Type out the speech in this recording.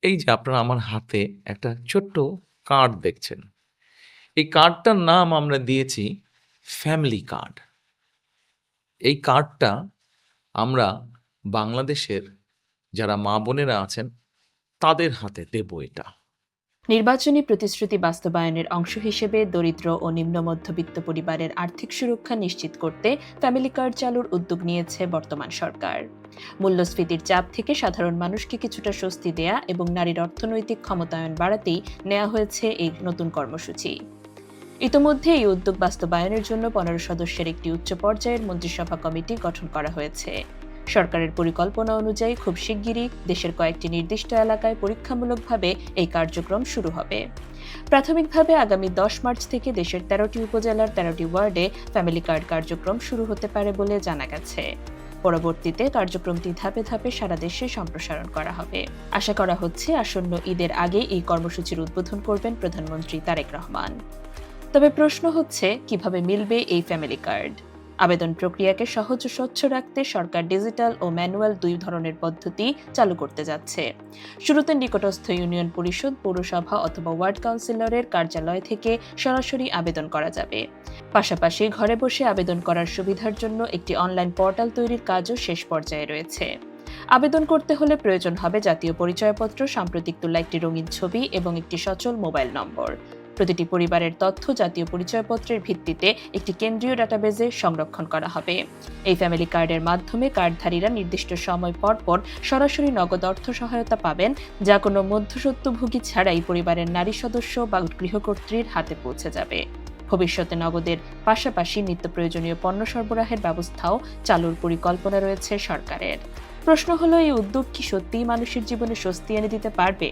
এই যে আপনারা আমার হাতে একটা ছোট্ট কার্ড দেখছেন। এই কার্ডটার নাম আমরা দিয়েছি ফ্যামিলি কার্ড। এই কার্ডটা আমরা বাংলাদেশের যারা মা-বোনেরা আছেন তাদের হাতে দেব এটা। নির্বাচনী প্রতিশ্রুতি বাস্তবায়নের অংশ হিসেবে দরিদ্র ও নিম্ন মধ্যবিত্ত পরিবারের আর্থিক সুরক্ষা নিশ্চিত করতে ফ্যামিলি কার্ড চালুর উদ্যোগ নিয়েছে বর্তমান সরকার। মূল্যস্ফীতির চাপ থেকে সাধারণ মানুষকে কিছুটা স্বস্তি দেয়া এবং নারীর অর্থনৈতিক ক্ষমতায়ন বাড়াতেই নেওয়া হয়েছে এই নতুন কর্মসূচি। ইতোমধ্যে এই উদ্যোগ বাস্তবায়নের জন্য ১৫ সদস্যের একটি উচ্চ পর্যায়ের মন্ত্রিসভা কমিটি গঠন করা হয়েছে। সরকারের পরিকল্পনা অনুযায়ী খুব শিগগিরই দেশের কয়েকটি নির্দিষ্ট এলাকায় পরীক্ষামূলকভাবে এই কার্যক্রম শুরু হবে। প্রাথমিকভাবে আগামী ১০ মার্চ থেকে দেশের ১৩টি উপজেলার ১৩টি ওয়ার্ডে ফ্যামিলি কার্ড কার্যক্রম শুরু হতে পারে বলে জানা গেছে। পরবর্তীতে কার্যক্রমটি ধাপে ধাপে সারা দেশে সম্প্রসারণ করা হবে। আশা করা হচ্ছে আসন্ন ঈদের আগে এই কর্মসূচির উদ্বোধন করবেন প্রধানমন্ত্রী তারেক রহমান। তবে প্রশ্ন হচ্ছে, কিভাবে মিলবে এই ফ্যামিলি কার্ড? আবেদন প্রক্রিয়াকে সহজ ও স্বচ্ছ রাখতে সরকার ডিজিটাল ও ম্যানুয়াল দুই ধরনের পদ্ধতি চালু করতে যাচ্ছে। শুরুতে নিকটস্থ ইউনিয়ন পরিষদ, পৌরসভা অথবা ওয়ার্ড কাউন্সিলরের কার্যালয় থেকে সরাসরি আবেদন করা যাবে। পাশাপাশি ঘরে বসে আবেদন করার সুবিধার জন্য একটি অনলাইন পোর্টাল তৈরির কাজও শেষ পর্যায়ে রয়েছে। আবেদন করতে হলে প্রয়োজন হবে জাতীয় পরিচয়পত্র, সাম্প্রতিক তোলা একটি রঙিন ছবি এবং একটি সচল মোবাইল নম্বর। প্রতিটি পরিবারের তথ্য জাতীয় পরিচয়পত্রের ভিত্তিতে একটি কেন্দ্রীয় ডাটাবেজে সংরক্ষণ করা হবে। এই ফ্যামিলি কার্ডের মাধ্যমে কার্ডধারীরা নির্দিষ্ট সময় পর পর সরাসরি নগদ অর্থ সহায়তা পাবেন, যা কোনো মধ্যস্বত্বভোগী ছাড়াই পরিবারের নারী সদস্য বা গৃহকর্ত্রীর হাতে পৌঁছে যাবে। ভবিষ্যতে নগদের পাশাপাশি নিত্য প্রয়োজনীয় পণ্য সরবরাহের ব্যবস্থাও চালুর পরিকল্পনা রয়েছে সরকারের। প্রশ্ন হলো, এই উদ্যোগ কি সত্যিই মানুষের জীবনে স্বস্তি এনে দিতে পারবে?